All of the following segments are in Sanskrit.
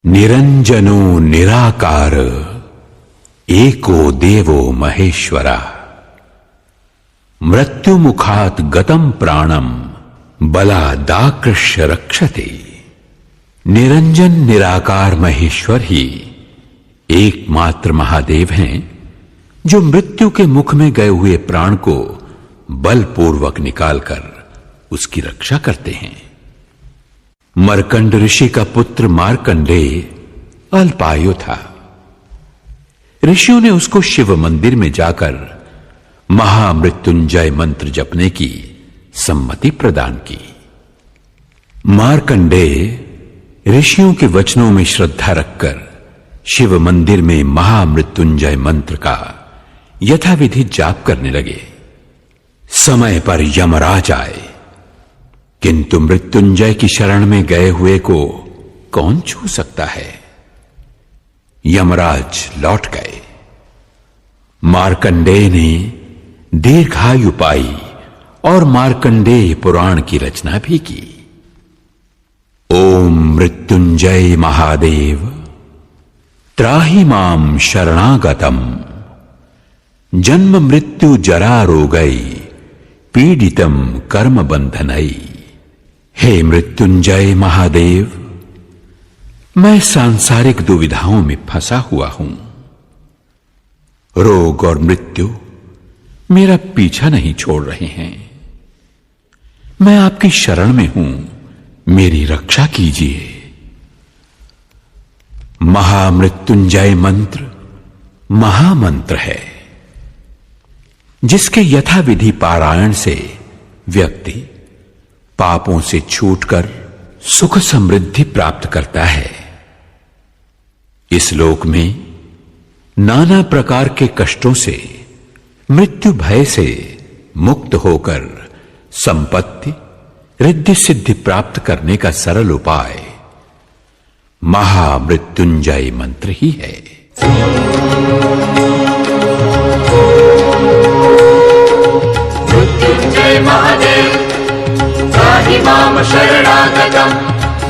निरंजनो निराकार एको देवो महेश्वरा मृत्युमुखात् गतं प्राणम बलादाकृष्य रक्षते। निरंजन निराकार महेश्वर ही एकमात्र महादेव हैं जो मृत्यु के मुख में गए हुए प्राण को बलपूर्वक निकालकर उसकी रक्षा करते हैं। मर्कंड ऋषि का पुत्र मार्कंडेय अल्पायु था। ऋषियों ने उसको शिव मंदिर में जाकर महामृत्युंजय मंत्र जपने की सम्मति प्रदान की। मार्कंडेय ऋषियों के वचनों में श्रद्धा रखकर शिव मंदिर में महामृत्युंजय मंत्र का यथाविधि जाप करने लगे। समय पर यमराज आए, किंतु मृत्युंजय की शरण में गए हुए को कौन छू सकता है। यमराज लौट गए। मार्कंडेय ने दीर्घायु पाई और मार्कंडेय पुराण की रचना भी की। ओम मृत्युंजय महादेव त्राहि मां शरणागतम जन्म मृत्यु जरा रोगई पीडितम कर्म बंधनई। हे मृत्युंजय महादेव, मैं सांसारिक दुविधाओं में फंसा हुआ हूं। रोग और मृत्यु मेरा पीछा नहीं छोड़ रहे हैं। मैं आपकी शरण में हूं, मेरी रक्षा कीजिए। महामृत्युंजय मंत्र महामंत्र है, जिसके यथाविधि पारायण से व्यक्ति पापों से छूटकर सुख समृद्धि प्राप्त करता है। इस लोक में नाना प्रकार के कष्टों से, मृत्यु भय से मुक्त होकर संपत्ति रिद्धि सिद्धि प्राप्त करने का सरल उपाय महामृत्युंजय मंत्र ही है। मृत्युंजय महादेव त्राहि मां शरणागतम्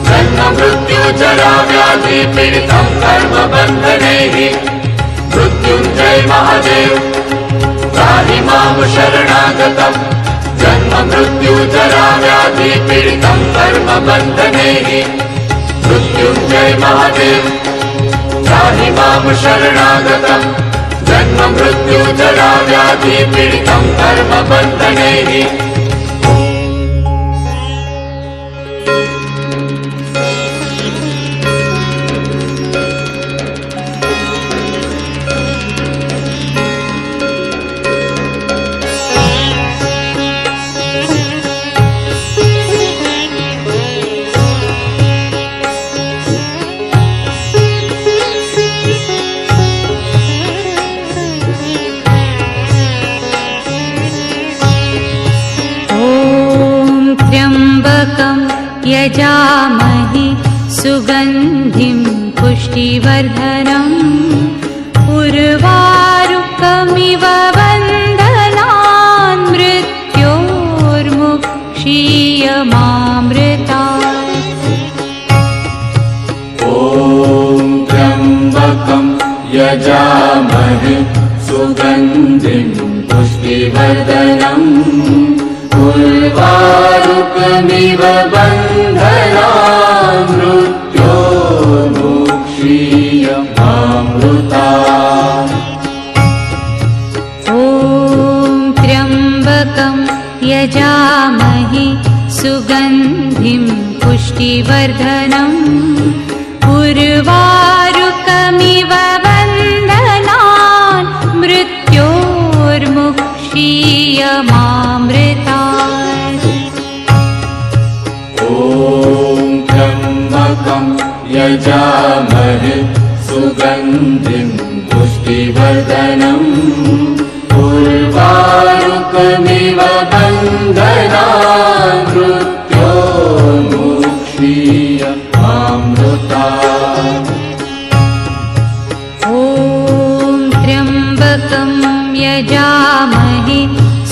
जन्म मृत्यु जरा व्याधि पीडितं कर्म बन्धनैः। मृत्युंजय महादेव त्राहि मां शरणागतम् जन्म मृत्यु जरा व्याधि पीडितं कर्म बन्धनैः। मृत्युंजय महादेव त्राहि मां शरणागतम् जन्म मृत्यु जरा व्याधि पीडितं कर्म बन्धनैः। यजामहि सुगन्धिं पुष्टिवर्धनम् उर्वारुकमिव बन्धनान् मृत्योर्मुक्षीयमामृतात्। ॐ त्र्यम्बकं यजामहे सुगन्धिं पुष्टिवर्धनम् उर्वारुकमिव बन्धनान् मृत्योर्मुक्षीयमामृतात्। ॐ त्र्यम्बकं यजामहे सुगन्धिं पुष्टिवर्धनम् उर्वारुकमिव बन्धनान् मृत्योर्मुक्षीयमामृतात्। ॐ त्र्यम्बकं यजामहे सुगन्धिं पुष्टिवर्धनम् उर्वारुकमिव बन्धनान् मृत्योर्मुक्षीयमामृतात्। ॐ त्र्यम्बकं यजामहे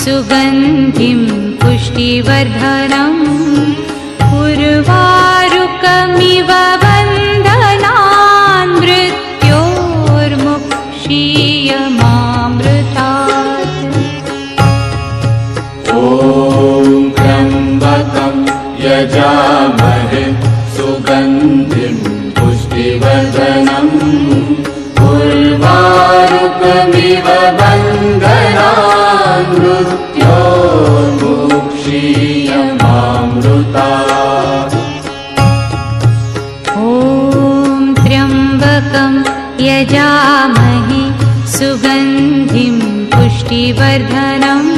सुगन्धिं पुष्टिवर्धनम् उर्वारुकमिव बन्धनान् पुष्टिवर्धनम् उर्वारुकमिव बन्धनान् मृत्योर्मुक्षीयमामृतात्। ॐ त्र्यम्बकं यजामहे सुगन्धिं पुष्टिवर्धनम्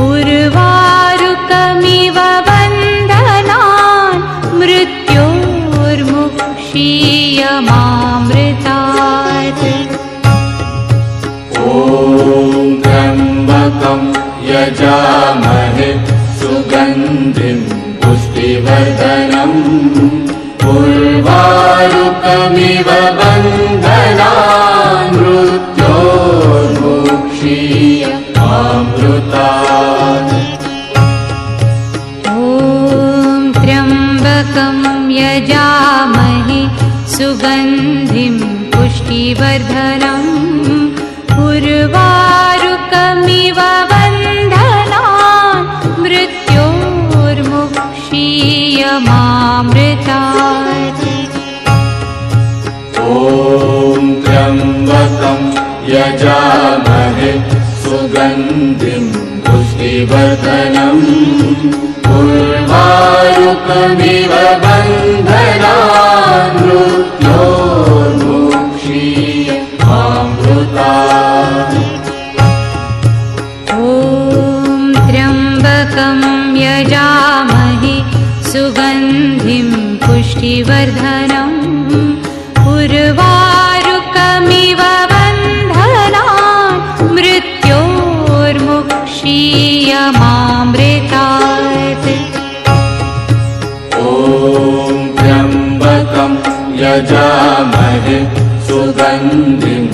उर्वारुकमिव बन्धनान् मृत्योर्मुक्षीयमामृतात्। ॐ त्र्यम्बकं यजामहे सुगन्धिं पुष्टिवर्धनम् उर्वारुकमिव बन्धनान् मृत्योर्मुक्षीयमामृतात्। ॐ त्र्यम्बकं यजामहे सुगन्धिं पुष्टिवर्धनम् उर्वारुकमिव बन्धनान् मृत्योर्मुक्षीयमामृतात्। ॐ त्र्यम्बकं यजामहे सुगन्धिं पुष्टिवर्धनम् उर्वारुकमिव बन्धनान् मृत्योर्मुक्षीयमामृतात्। ॐ त्र्यम्बकं यजामहे सुगन्धिं पुष्टिवर्धनम् उर्वारुकमिव बन्धनान् मृत्योर्मुक्षीयमामृतात्। ॐ त्र्यम्बकं यजामहे सुगन्धिं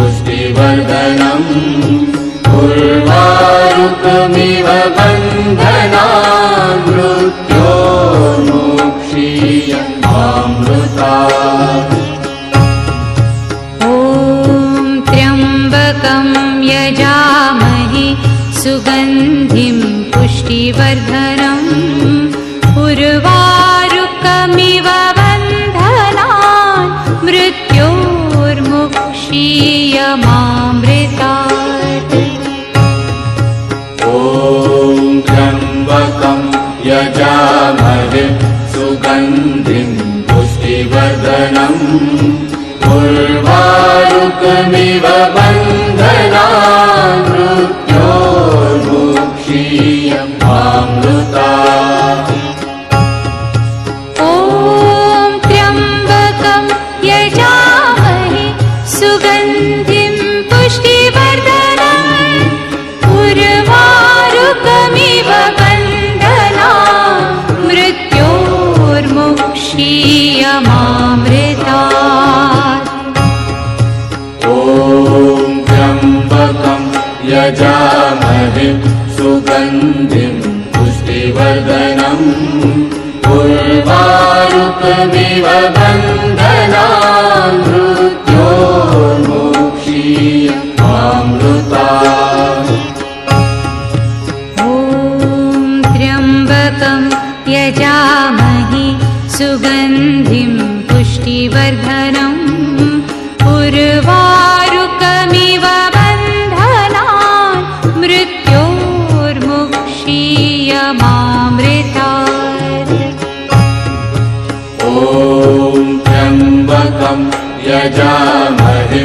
पुष्टिवर्धनम् उर्वारुकमिव बन्धनान् मृत्योर्मुक्षीयमामृतात्। ॐ त्र्यम्बकं यजामहे सुगन्धिं पुष्टिवर्धनम् उर्वारुकमिव बन्धनान् मृत्योर्मुक्षीयमामृतात्। ॐ त्र्यम्बकं यजामहे सुगन्धिं पुष्टिवर्धनम् उर्वारुकमिव बन्धनान् मृत्योर्मुक्षीयमामृतात्। ॐ त्र्यम्बकं यजामहे सुगन्धिं पुष्टिवर्धनम् उर्वारुकमिव बन्धनान् मृत्योर्मुक्षीयमामृतात्। ॐ त्र्यम्बकं यजामहे सुगन्धिं पुष्टिवर्धनम् उर्वारुकमिव बन्धनान् मृत्योर्मुक्षीयमामृतात्। ॐ त्र्यम्बकं यजामहे सुगन्धिं पुष्टिवर्धनम् उर्वारुकमिव बन्धनान् मृत्योर्मुक्षीयमामृतात्। ॐ त्र्यम्बकं यजामहे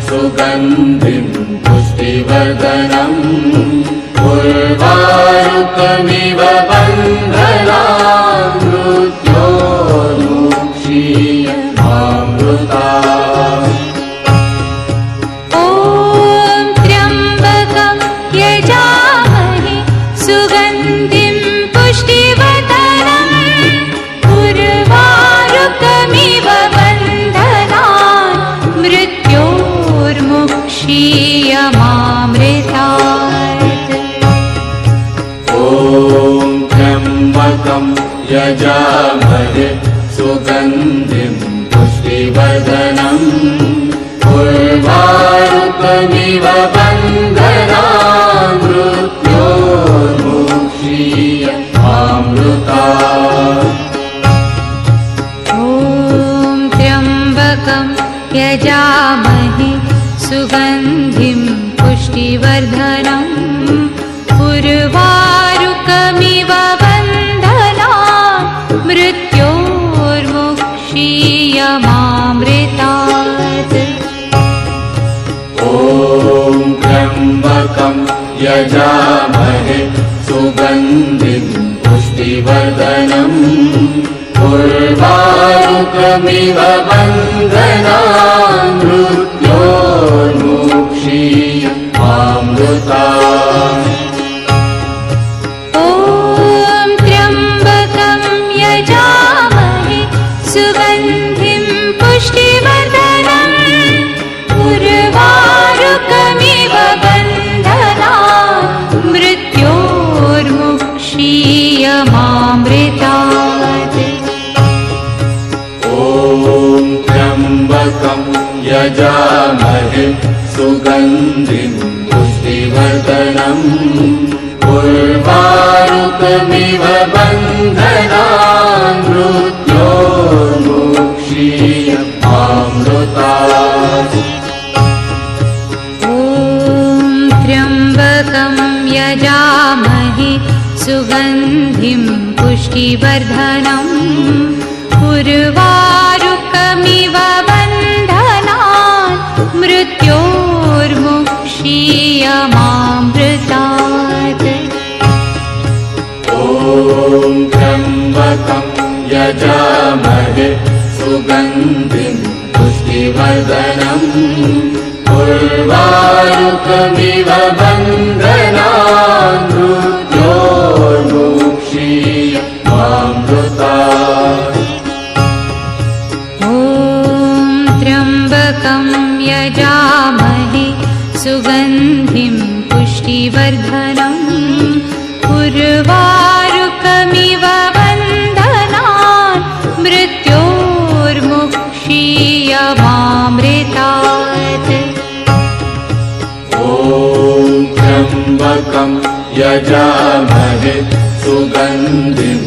सुगन्धिं पुष्टिवर्धनम् उर्वारुकमिव बन्धनान् मृत्योर्मुक्षीयमामृतात्। ॐ त्र्यम्बकं यजामहे सुगन्धिं पुष्टिवर्धनम् उर्वारुकमिव बन्धनान् मृत्योर्मुक्षीयमामृतात्। ॐ त्र्यम्बकं यजामहे सुगन्धिं पुष्टिवर्धनम् उर्वारुकमिव बन्धनान् मृत्योर्मुक्षीयमामृतात्। ॐ त्र्यम्बकं त्र्यम्बकं यजामहे सुगन्धिं पुष्टिवर्धनम् उर्वारुकमिव बन्धनान् मृत्योर्मुक्षीयमामृतात् ॐ त्र्यम्बकं यजामहे सुगन्धिं पुष्टिवर्धनम् उर्वारुकमिव बन्धनान् मृत्योर्मुक्षीयमामृतात् ॐ त्र्यम्बकं यजामहे सुगन्धिं पुष्टिवर्धनम् उर्वारुकमिव बन्धनान् मृत्योर्मुक्षीयमामृतात् ॐ त्र्यम्बकं यजामहे सुगन्धिं पुष्टिवर्धनम् उर्वारुकमिव बन्धनान् मृत्योर्मुक्षीयमामृतात् ॐ त्र्यम्बकं यजामहे सुगन्धिं पुष्टिवर्धनम् उर्वारुकमिव बन्धनान् मृत्योर्मुक्षीयमामृतात् ॐ त्र्यम्बकं यजामहे सुगन्धिं पुष्टिवर्धनम् उर्वारुकमिव बन्धनान् मृत्योर्मुक्षीयमामृतात् ॐ त्र्यम्बकं यजामहे सुगन्धिं पुष्टिवर्धनम् उर्वारुकमिव बन्धनान् मृत्योर्मुक्षीयमामृतात् ॐ त्र्यम्बकं यजामहे सुगन्धिं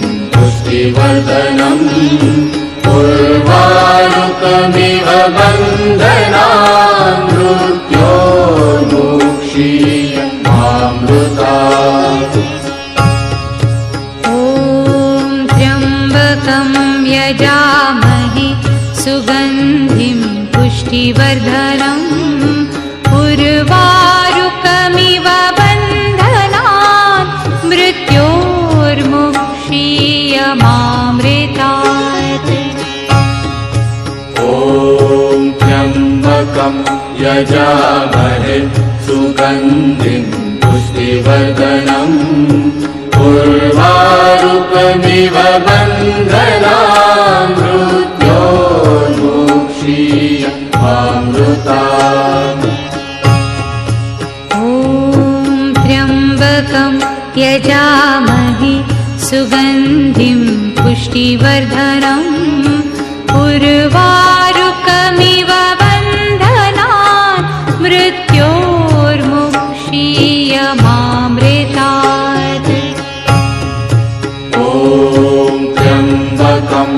पुष्टिवर्धनम् उर्वारुकमिव बन्धनान् मृत्योर्मुक्षीयमामृतात् ॐ त्र्यम्बकं यजामहे सुगन्धिं पुष्टिवर्धनम् उर्वारुकमिव बन्धनान् मृत्योर्मुक्षीयमामृतात् ॐ त्र्यम्बकं यजामहे सुगन्धिं पुष्टिवर्धनम् उर्वारुकमिव बन्धनान् मृत्योर्मुक्षीयमामृतात् ॐ त्र्यम्बकं यजामहे सुगन्धिं पुष्टिवर्धनम् उर्वारुकमिव बन्धनान् मृत्योर्मुक्षीयमामृतात् ॐ त्र्यम्बकं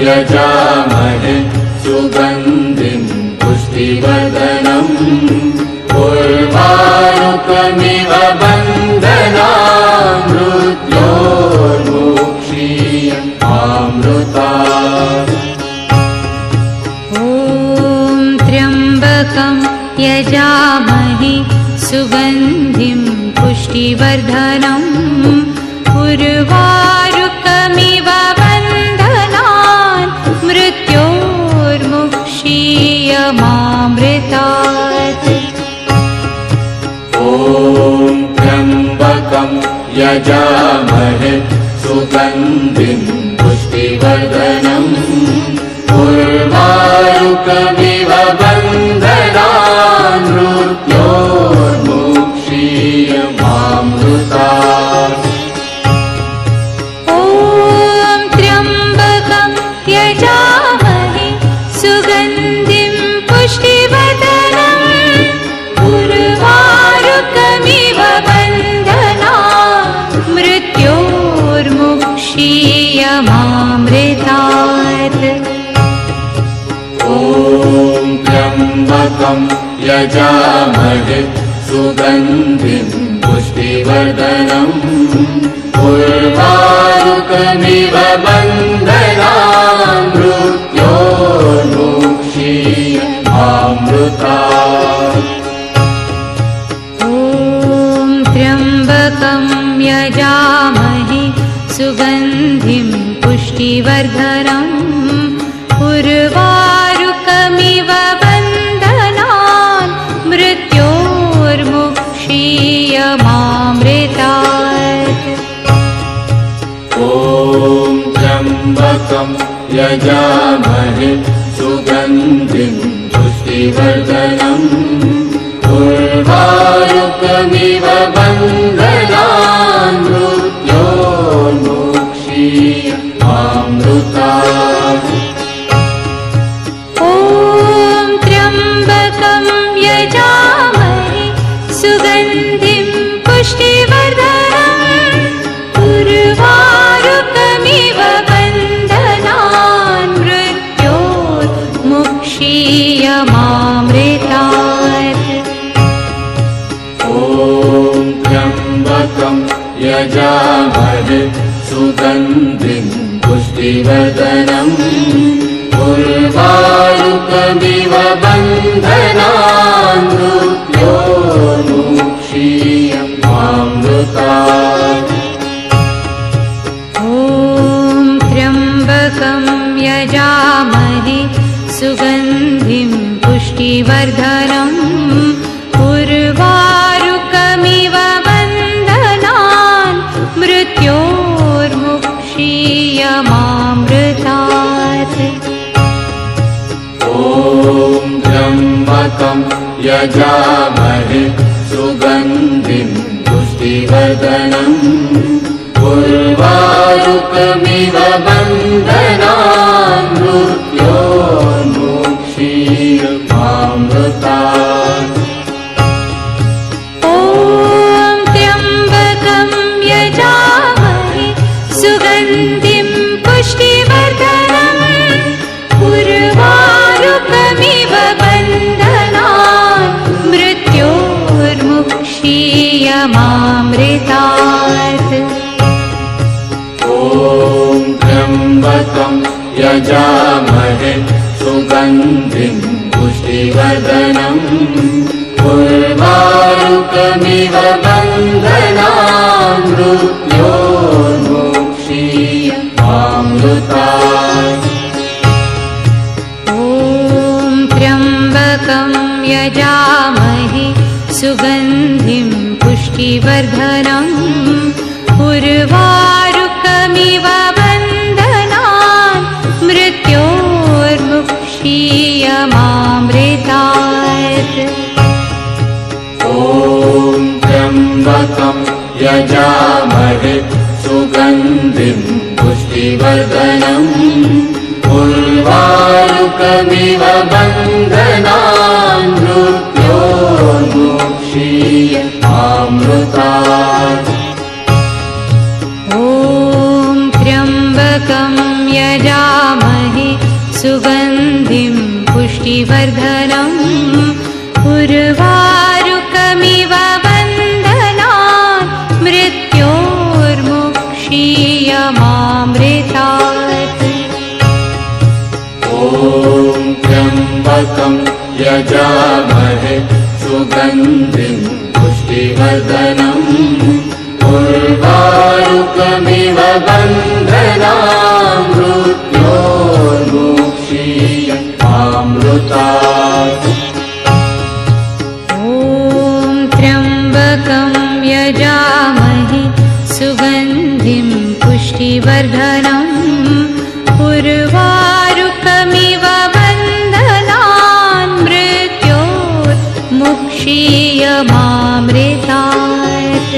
यजामहे सुगन्धिं पुष्टिवर्धनम् उर्वारुकमिव बन्धनान् मृत्योर्मुक्षीयमामृतात् ॐ त्र्यम्बकं यजामहे सुगन्धिं पुष्टिवर्धनम् उर्वारुकमिव बन्धनान् मृत्योर्मुक्षीयमामृतात् ॐ त्र्यम्बकं यजामहे सुगन्धिं पुष्टिवर्धनम् उर्वारुकमिव बन्धनान् मृत्योर्मुक्षीयमामृतात् ॐ त्र्यम्बकं यजामहे सुगन्धिं पुष्टिवर्धनम् उर्वारुकमिव बन्धनान् मृत्योर्मुक्षीयमामृतात्। क्षीयमामृतात्। ॐ त्र्यम्बकं यजामहे सुगन्धिं पुष्टिवर्धनम् उर्वारुकमिव बन्धनान् मृत्योर्मुक्षीयमामृतात्। ॐ त्र्यम्बकं यजामहे सुगन्धिं पुष्टिवर्धनम् उर्वारुकमिव बन्धनान् मृत्योर्मुक्षीयमामृतात्। ॐ त्र्यम्बकं यजामहे सुगन्धिं पुष्टिवर्धनम् उर्वारुकमिव बन्धनान् मृत्योर्मुक्षीयमामृतात्। ॐ त्र्यम्बकं यजामहे सुगन्धिं पुष्टिवर्धनम् उर्वारुकमिव बन्धनान् मृत्योर्मुक्षीयमामृतात्। ॐ त्र्यम्बकं यजामहे सुगन्धिं पुष्टिवर्धनम् उर्वारुकमिव बन्धनान् मृत्योर्मुक्षीयमामृतात्। ॐ त्र्यम्बकं यजामहे सुगन्धिं पुष्टिवर्धनम् उर्वारुकमिव बन्धनान् मृत्योर्मुक्षीयमामृतात्। ॐ त्र्यम्बकं यजामहे सुगन्धिं पुष्टिवर्धनम् उर्वारुकमिव बन्धनान् मृत्योर्मुक्षीयमामृतात्। ॐ त्र्यम्बकं यजामहे सुगन्धिं पुष्टिवर्धनम् उर्वारुकमिव बन्धनान् मृत्योर्मुक्षीयमामृतात्। ॐ त्र्यम्बकं यजामहे सुगन्धिं पुष्टिवर्धनम् उर्वारुकमिव बन्धनान् मृत्योर्मुक्षीयमामृतात्। ॐ त्र्यम्बकं यजामहे सुगन्धिं पुष्टिवर्धनम् उर्वारुकमिव बन्धनान् मृत्योर्मुक्षीयमामृतात्। ॐ त्र्यम्बकं यजामहे सुगन्धिं पुष्टिवर्धनम् उर्वारुकमिव बन्धनान् मृत्योर्मुक्षीयमामृतात्। ॐ त्र्यम्बकं यजामहे सुगन्धिं पुष्टिवर्धनम् उर्वारुकमिव बन्धनान् मृत्योर्मुक्षीयमामृतात्। ॐ त्र्यम्बकं यजामहे सुगन्धिं पुष्टिवर्धनम् उर्वारुकमिव बन्धनान् मृत्योर्मुक्षीयमामृतात्। ॐ त्र्यम्बकं यजामहे सुगन्धिं पुष्टिवर्धनम् उर्वारुकमिव बन्धनान् मृत्योर्मुक्षीयमामृतात्।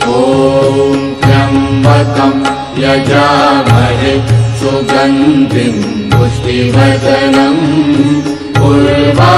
ॐ त्र्यम्बकं यजामहे सुगन्धिं पुष्टिवर्धनम् उर्वारुकमिव